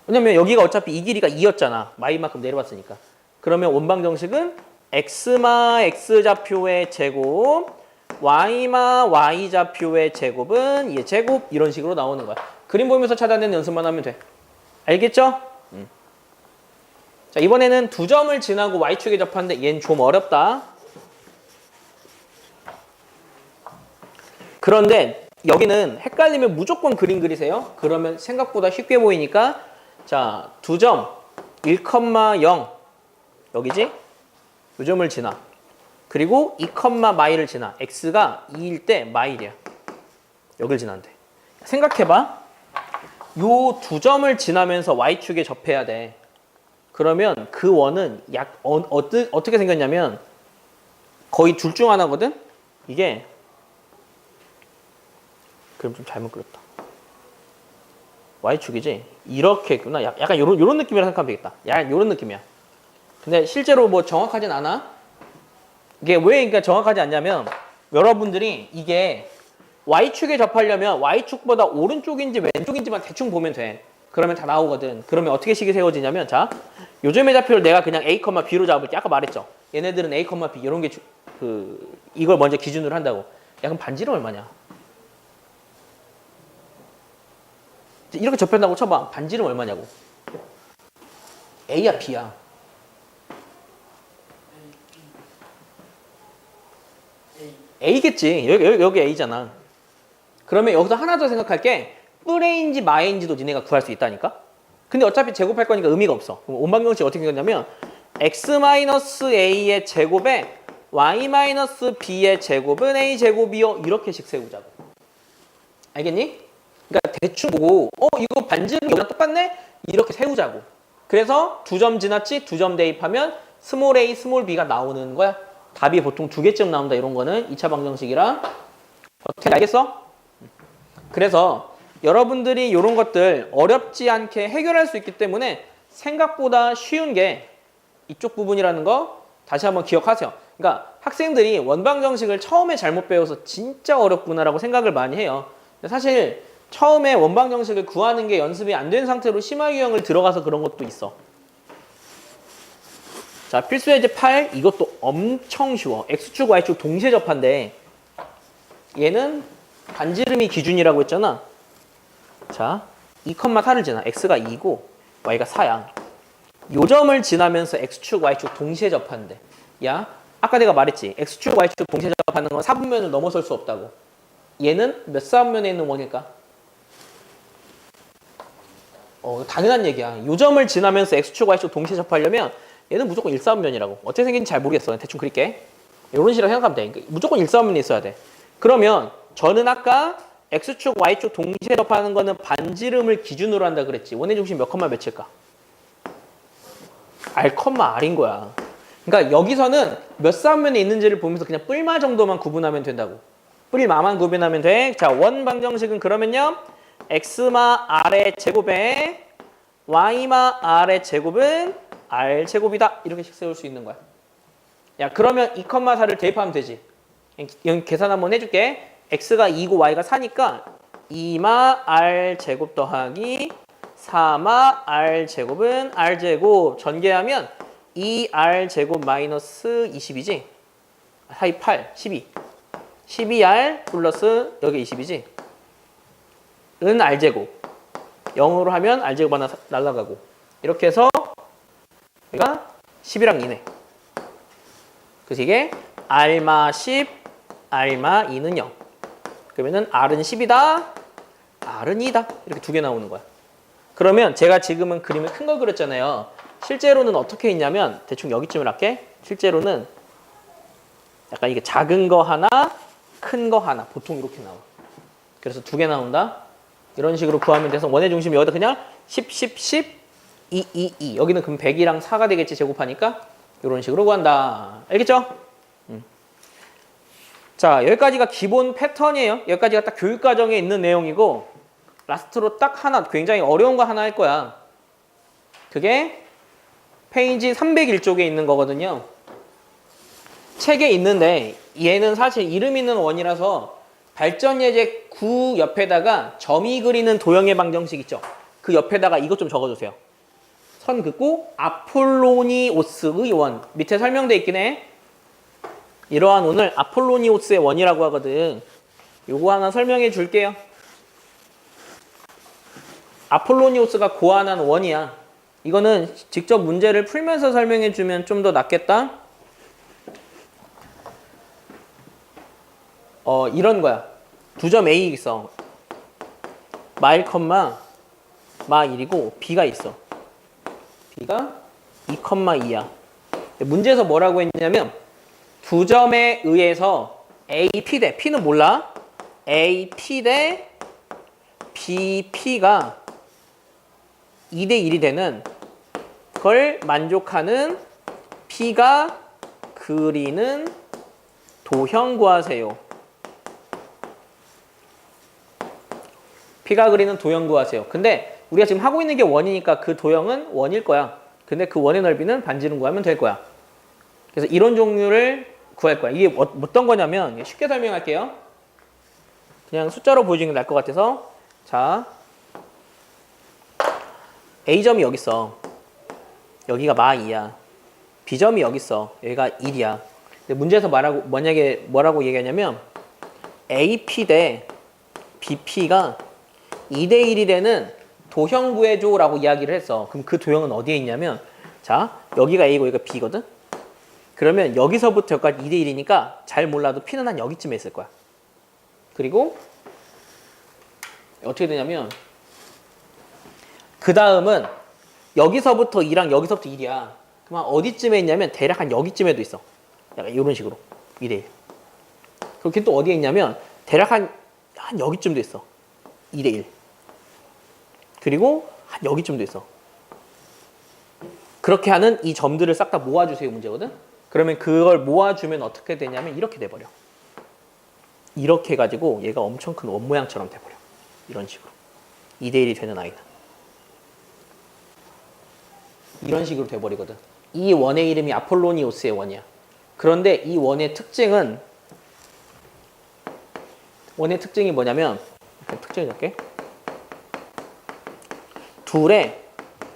왜냐면 여기가 어차피 이 길이가 2였잖아. 마이만큼 내려왔으니까. 그 그러면 원방 정식은 x마 x좌표의 제곱 y마 y좌표의 제곱은 얘 제곱 이런 식으로 나오는 거야. 그림 보면서 찾아내는 연습만 하면 돼. 알겠죠? 자, 이번에는 두 점을 지나고 y축에 접하는데 얘는 좀 어렵다. 그런데 여기는 헷갈리면 무조건 그림 그리세요. 그러면 생각보다 쉽게 보이니까 자, 두 점 1,0 여기지? 두 점을 지나. 그리고 2, 마일을 지나. x가 2일 때 마일이야. 여길 지난대. 생각해봐. 요 두 점을 지나면서 y축에 접해야 돼. 그러면 그 원은 어떻게 생겼냐면 거의 둘 중 하나거든? 이게 그럼 좀 잘못 그렸다. y축이지? 이렇게 했구나. 약간 요런 느낌이라 생각하면 되겠다. 약간 요런 느낌이야. 근데 실제로 뭐 정확하진 않아. 이게 왜 그러니까 정확하지 않냐면 여러분들이 이게 y축에 접하려면 y축보다 오른쪽인지 왼쪽인지만 대충 보면 돼. 그러면 다 나오거든. 그러면 어떻게 식이 세워지냐면 자, 요즘의 좌표를 내가 그냥 a, b로 잡을게. 아까 말했죠. 얘네들은 a, b 이런 게 이걸 먼저 기준으로 한다고. 야, 그럼 반지름 얼마냐? 이렇게 접한다고 쳐봐. 반지름 얼마냐고. a야 b야. a겠지. 여기 a잖아. 그러면 여기서 하나 더 생각할게. 뿔에인지 마에인지도 니네가 구할 수 있다니까? 근데 어차피 제곱할 거니까 의미가 없어. 그럼 온방정식 어떻게 생겼냐면 x-a의 제곱에 y-b의 제곱은 a 제곱이요. 이렇게씩 세우자고. 알겠니? 그러니까 대충 보고 이거 반지름 여기랑 똑같네? 이렇게 세우자고. 그래서 두 점 지났지? 두 점 대입하면 스몰 a, 스몰 b가 나오는 거야. 답이 보통 2개쯤 나온다. 이런 거는 2차 방정식이라. 어떻게 알겠어? 그래서 여러분들이 이런 것들 어렵지 않게 해결할 수 있기 때문에 생각보다 쉬운 게 이쪽 부분이라는 거 다시 한번 기억하세요. 그러니까 학생들이 원방정식을 처음에 잘못 배워서 진짜 어렵구나라고 생각을 많이 해요. 근데 사실 처음에 원방정식을 구하는 게 연습이 안 된 상태로 심화 유형을 들어가서 그런 것도 있어. 자, 필수 예제 8 이것도 엄청 쉬워. x축 y축 동시에 접한데 얘는 반지름이 기준이라고 했잖아. 자, 2,4를 지나. x가 2고 y가 4야. 요 점을 지나면서 x축 y축 동시에 접하는데 야, 아까 내가 말했지. x축 y축 동시에 접하는 건 4분면을 넘어설 수 없다고. 얘는 몇 사분면에 있는 원일까? 당연한 얘기야. 요 점을 지나면서 x축 y축 동시에 접하려면 얘는 무조건 1사분면이라고. 어떻게 생긴지 잘 모르겠어. 대충 그릴게. 이런 식으로 생각하면 돼. 그러니까 무조건 1사분면이 있어야 돼. 그러면 저는 아까 x축, y축 동시에 접하는 거는 반지름을 기준으로 한다 그랬지. 원의 중심 몇 컴마 몇일까? r, r인 거야. 그러니까 여기서는 몇 사분면에 있는지를 보면서 그냥 뿔마 정도만 구분하면 된다고. 뿔마만 구분하면 돼. 자, 원 방정식은 그러면요. x마 r의 제곱에 y마 r의 제곱은 r 제곱이다. 이렇게씩 세울 수 있는 거야. 야, 그러면 2,4를 대입하면 되지. 여기 계산 한번 해줄게. x가 2고 y가 4니까 2마 r 제곱 더하기 4마 r 제곱은 r 제곱 전개하면 2r 제곱 마이너스 20이지? 4, 2, 8, 12. 12r 플러스 여기 20이지? 은 r 제곱. 0으로 하면 r 제곱 하나 날라가고. 이렇게 해서 얘가 10이랑 2네. 그래서 이게 r마 10, r마 2는 0. 그러면은 r은 10이다, r은 2다. 이렇게 두 개 나오는 거야. 그러면 제가 지금은 그림을 큰 걸 그렸잖아요. 실제로는 어떻게 있냐면 대충 여기쯤을 할게. 실제로는 약간 이게 작은 거 하나, 큰 거 하나. 보통 이렇게 나와. 그래서 두 개 나온다. 이런 식으로 구하면 돼서 원의 중심이 여기다 그냥 10, 10, 10, 2, 2, 2. 여기는 그럼 100이랑 4가 되겠지, 제곱하니까. 이런 식으로 구한다. 알겠죠? 자, 여기까지가 기본 패턴이에요. 여기까지가 딱 교육과정에 있는 내용이고 라스트로 딱 하나, 굉장히 어려운 거 하나 할 거야. 그게 페이지 301쪽에 있는 거거든요. 책에 있는데 얘는 사실 이름 있는 원이라서 발전예제 9 옆에다가 점이 그리는 도형의 방정식 있죠. 그 옆에다가 이것 좀 적어주세요. 선 긋고 아폴로니오스의 원. 밑에 설명돼 있긴 해. 이러한 원을 아폴로니오스의 원이라고 하거든. 요거 하나 설명해 줄게요. 아폴로니오스가 고안한 원이야. 이거는 직접 문제를 풀면서 설명해 주면 좀 더 낫겠다. 이런 거야. 두 점 A 있어. 마 1, 마 1이고 B가 있어. B가 2,2야. 문제에서 뭐라고 했냐면 두 점에 의해서 AP 대 P는 몰라. AP 대 BP가 2대 1이 되는 걸 만족하는 P가 그리는 도형 구하세요. P가 그리는 도형 구하세요. 근데 우리가 지금 하고 있는 게 원이니까 그 도형은 원일 거야. 근데 그 원의 넓이는 반지름 구하면 될 거야. 그래서 이런 종류를 구할 거야. 이게 어떤 거냐면 쉽게 설명할게요. 그냥 숫자로 보여주는 게 나을 것 같아서 자 A점이 여기 있어. 여기가 마 2야. B점이 여기 있어. 여기가 1이야. 근데 문제에서 만약에 뭐라고 얘기하냐면 AP 대 BP가 2대 1이 되는 도형 구해줘라고 이야기를 했어. 그럼 그 도형은 어디에 있냐면 자 여기가 A고 여기가 B거든. 그러면 여기서부터 여기까지 2대 1이니까 잘 몰라도 P는 한 여기쯤에 있을 거야. 그리고 어떻게 되냐면 그 다음은 여기서부터 2랑 여기서부터 1이야. 그럼 어디쯤에 있냐면 대략 한 여기쯤에도 있어. 약간 이런 식으로 2대 1. 그렇게 또 어디에 있냐면 대략 한 여기쯤도 있어. 2대 1. 그리고 한 여기쯤도 있어. 그렇게 하는 이 점들을 싹 다 모아주세요 문제거든. 그러면 그걸 모아주면 어떻게 되냐면 이렇게 돼버려. 이렇게 해가지고 얘가 엄청 큰 원 모양처럼 돼버려. 이런 식으로. 2대 1이 되는 아이는. 이런 식으로 돼버리거든. 이 원의 이름이 아폴로니오스의 원이야. 그런데 이 원의 특징은 뭐냐면 특징을 할게. 둘의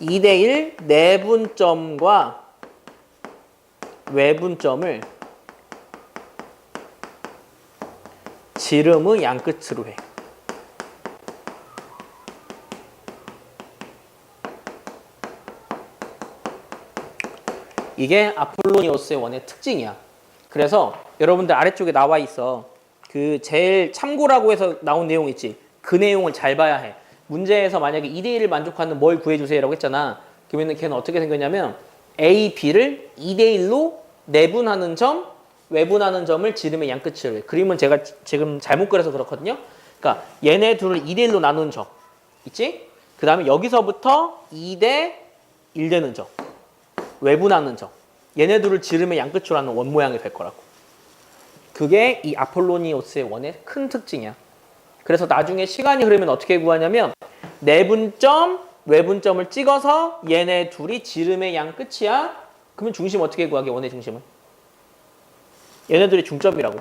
2대1 내분점과 외분점을 지름의 양끝으로 해. 이게 아폴로니오스의 원의 특징이야. 그래서 여러분들 아래쪽에 나와 있어. 그 제일 참고라고 해서 나온 내용 있지. 그 내용을 잘 봐야 해. 문제에서 만약에 2대 1을 만족하는 뭘 구해주세요라고 했잖아. 그러면 걔는 어떻게 생겼냐면 A, B를 2대 1로 내분하는 점, 외분하는 점을 지름의 양끝으로 해. 그림은 제가 지금 잘못 그려서 그렇거든요. 그러니까 얘네 둘을 2대 1로 나누는 점 있지? 그 다음에 여기서부터 2대 1 되는 점, 외분하는 점. 얘네 둘을 지름의 양끝으로 하는 원 모양이 될 거라고. 그게 이 아폴로니오스의 원의 큰 특징이야. 그래서 나중에 시간이 흐르면 어떻게 구하냐면 내분점, 외분점을 찍어서 얘네 둘이 지름의 양 끝이야. 그러면 중심 어떻게 구하게? 원의 중심은? 얘네 둘이 중점이라고.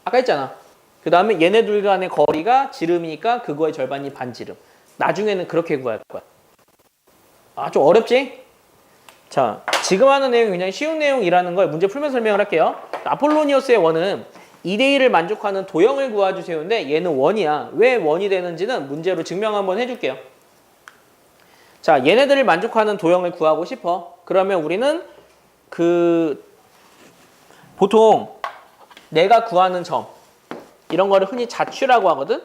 아까 했잖아. 그 다음에 얘네 둘 간의 거리가 지름이니까 그거의 절반이 반지름. 나중에는 그렇게 구할 거야. 아, 좀 어렵지? 자, 지금 하는 내용이 굉장히 쉬운 내용이라는 걸 문제 풀면서 설명을 할게요. 아폴로니오스의 원은 2대 1을 만족하는 도형을 구해주세요인데 얘는 원이야. 왜 원이 되는지는 문제로 증명 한번 해줄게요. 자, 얘네들을 만족하는 도형을 구하고 싶어. 그러면 우리는 보통 내가 구하는 점 이런 거를 흔히 자취라고 하거든.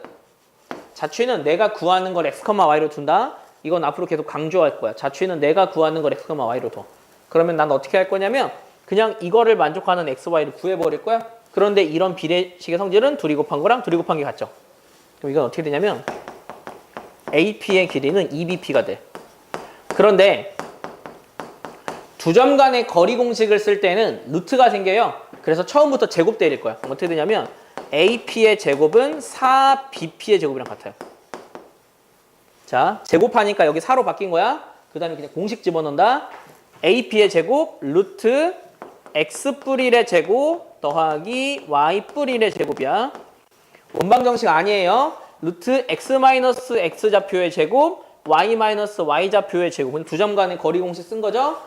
자취는 내가 구하는 걸 x, y로 둔다. 이건 앞으로 계속 강조할 거야. 자취는 내가 구하는 걸 x, y로 둬. 그러면 난 어떻게 할 거냐면 그냥 이거를 만족하는 x, y를 구해버릴 거야. 그런데 이런 비례식의 성질은 둘이 곱한 거랑 둘이 곱한 게 같죠. 그럼 이건 어떻게 되냐면 AP의 길이는 2BP가 돼. 그런데 두 점 간의 거리 공식을 쓸 때는 루트가 생겨요. 그래서 처음부터 제곱 때릴 거야. 어떻게 되냐면 AP의 제곱은 4BP의 제곱이랑 같아요. 자, 제곱하니까 여기 4로 바뀐 거야. 그 다음에 그냥 공식 집어넣는다. AP의 제곱 루트 X뿔1의 제곱 더하기 Y뿔1의 제곱이야. 원방정식 아니에요. 루트 X-X좌표의 제곱 y 마이너스 y좌표의 제곱은 두 점 간의 거리 공식 쓴 거죠?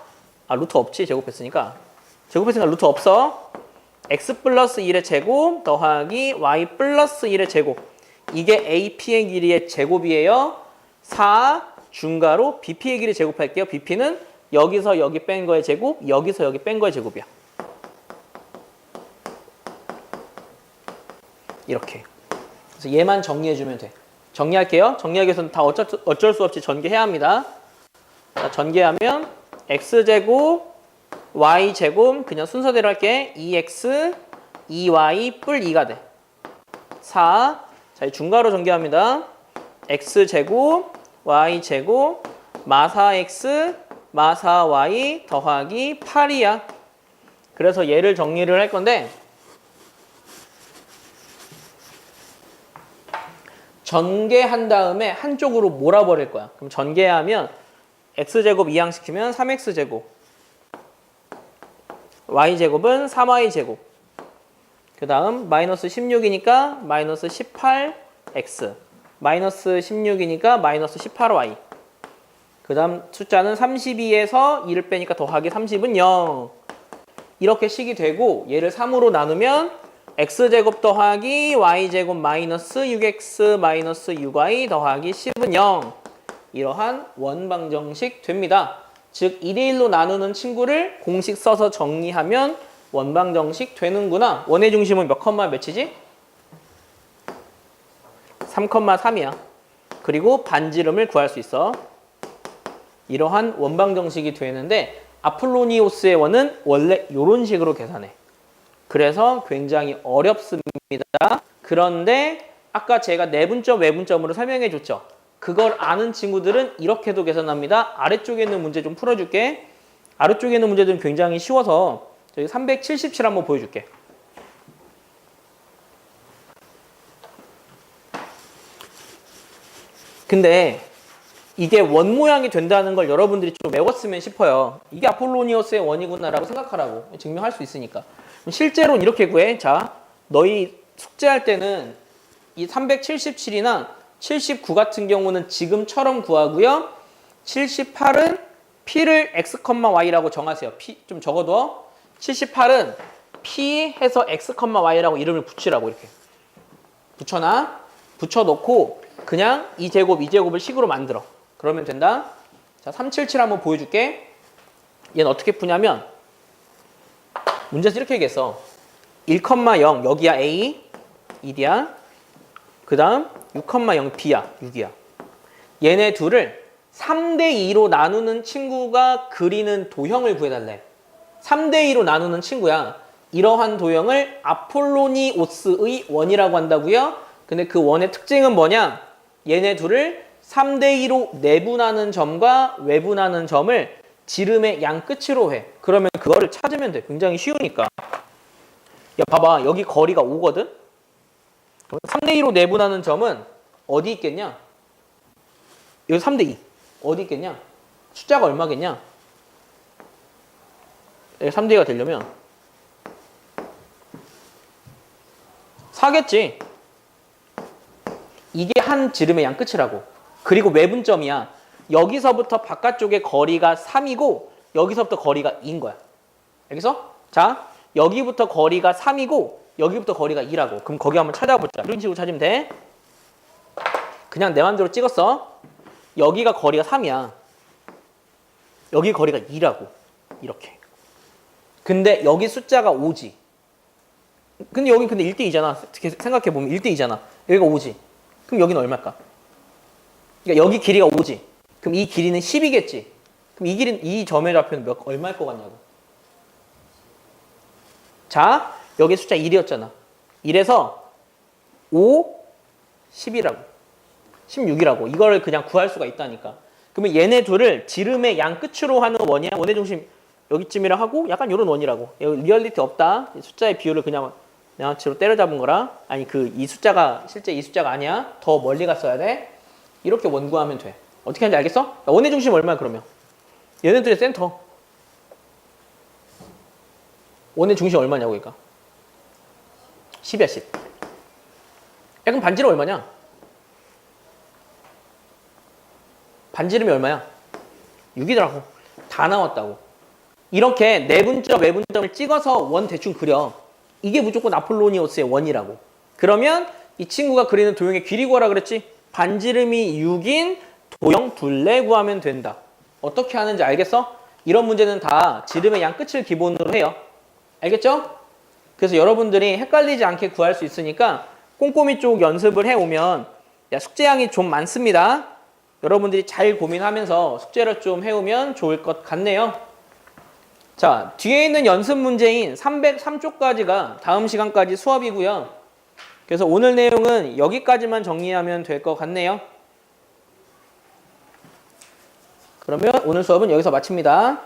아, 루트 없지, 제곱했으니까. 제곱했으니까 루트 없어. x 플러스 1의 제곱 더하기 y 플러스 1의 제곱. 이게 AP의 길이의 제곱이에요. 4 중가로 BP의 길이 제곱할게요. BP는 여기서 여기 뺀 거의 제곱, 여기서 여기 뺀 거의 제곱이야. 이렇게. 그래서 얘만 정리해주면 돼. 정리할게요. 정리하기 위해서는 다 어쩔 수 없이 전개해야 합니다. 자, 전개하면 x제곱, y제곱, 그냥 순서대로 할게. 2x, 2y 뿔 2가 돼. 4. 자, 중괄호 전개합니다. x제곱, y제곱, 마사 x, 마사 y 더하기 8이야. 그래서 얘를 정리를 할 건데 전개한 다음에 한쪽으로 몰아버릴 거야. 그럼 전개하면 x제곱 이항시키면 3x제곱, y제곱은 3y제곱, 그 다음 마이너스 16이니까 마이너스 18x, 마이너스 16이니까 마이너스 18y, 그 다음 숫자는 32에서 2를 빼니까 더하기 30은 0. 이렇게 식이 되고 얘를 3으로 나누면 x제곱 더하기 y제곱 마이너스 6x 마이너스 6y 더하기 10은 0. 이러한 원방정식 됩니다. 즉 2대1로 나누는 친구를 공식 써서 정리하면 원방정식 되는구나. 원의 중심은 몇 컴마 몇이지? 3,3이야. 그리고 반지름을 구할 수 있어. 이러한 원방정식이 되는데 아폴로니오스의 원은 원래 이런 식으로 계산해. 그래서 굉장히 어렵습니다. 그런데 아까 제가 내분점, 외분점으로 설명해 줬죠. 그걸 아는 친구들은 이렇게도 계산합니다. 아래쪽에 있는 문제 좀 풀어줄게. 아래쪽에 있는 문제들은 굉장히 쉬워서 저기 377 한번 보여줄게. 근데 이게 원 모양이 된다는 걸 여러분들이 좀 외웠으면 싶어요. 이게 아폴로니오스의 원이구나라고 생각하라고. 증명할 수 있으니까. 실제로는 이렇게 구해. 자, 너희 숙제할 때는 이 377이나 79 같은 경우는 지금처럼 구하고요. 78은 p를 x, y라고 정하세요. p 좀 적어둬. 78은 p 해서 x, y라고 이름을 붙이라고 이렇게. 붙여놔. 붙여놓고 그냥 2제곱, 2제곱을 식으로 만들어. 그러면 된다. 자, 377 한번 보여줄게. 얘는 어떻게 푸냐면 문제에서 이렇게 얘기했어. 1,0 여기야 A, 1이야. 그 다음 6,0 B야, 6이야. 얘네 둘을 3대2로 나누는 친구가 그리는 도형을 구해달래. 3대2로 나누는 친구야. 이러한 도형을 아폴로니오스의 원이라고 한다고요. 근데 그 원의 특징은 뭐냐? 얘네 둘을 3대2로 내분하는 점과 외분하는 점을 지름의 양 끝으로 해. 그러면 그거를 찾으면 돼. 굉장히 쉬우니까. 야, 봐봐. 여기 거리가 5거든? 3대2로 내분하는 점은 어디 있겠냐? 여기 3대2. 어디 있겠냐? 숫자가 얼마겠냐? 3대2가 되려면 4겠지. 이게 한 지름의 양 끝이라고. 그리고 외분점이야. 여기서부터 바깥쪽의 거리가 3이고 여기서부터 거리가 2인 거야. 알겠어? 자, 여기부터 거리가 3이고 여기부터 거리가 2라고. 그럼 거기 한번 찾아보자. 이런 식으로 찾으면 돼. 그냥 내 맘대로 찍었어. 여기가 거리가 3이야. 여기 거리가 2라고. 이렇게. 근데 여기 숫자가 5지. 근데 여기 근데 1대2잖아. 생각해보면 1대2잖아. 여기가 5지. 그럼 여기는 얼마일까? 그러니까 여기 길이가 5지. 그럼 이 길이는 10이겠지. 그럼 이 길이, 이 점의 좌표는 얼마일 것 같냐고. 자, 여기 숫자 1이었잖아. 1에서 5, 10이라고. 16이라고. 이거를 그냥 구할 수가 있다니까. 그러면 얘네 둘을 지름의 양 끝으로 하는 원이야. 원의 중심 여기쯤이라 하고 약간 이런 원이라고. 여기 리얼리티 없다. 숫자의 비율을 그냥 양아치로 때려잡은 거라. 아니 이 숫자가 실제 이 숫자가 아니야. 더 멀리 갔어야 돼. 이렇게 원 구하면 돼. 어떻게 하는지 알겠어? 원의 중심 얼마야 그러면? 얘네들의 센터. 원의 중심 얼마냐고 그러니까. 10이야 10. 야 그럼 반지름 얼마냐? 반지름이 얼마야? 6이더라고. 다 나왔다고. 이렇게 내분점, 외분점을 찍어서 원 대충 그려. 이게 무조건 아폴로니우스의 원이라고. 그러면 이 친구가 그리는 도형의 길이 구하라 그랬지? 반지름이 6인 도형 둘레 구하면 된다. 어떻게 하는지 알겠어? 이런 문제는 다 지름의 양 끝을 기본으로 해요. 알겠죠? 그래서 여러분들이 헷갈리지 않게 구할 수 있으니까 꼼꼼히 쭉 연습을 해오면 숙제량이 좀 많습니다. 여러분들이 잘 고민하면서 숙제를 좀 해오면 좋을 것 같네요. 자, 뒤에 있는 연습 문제인 303쪽까지가 다음 시간까지 수업이고요. 그래서 오늘 내용은 여기까지만 정리하면 될 것 같네요. 그러면 오늘 수업은 여기서 마칩니다.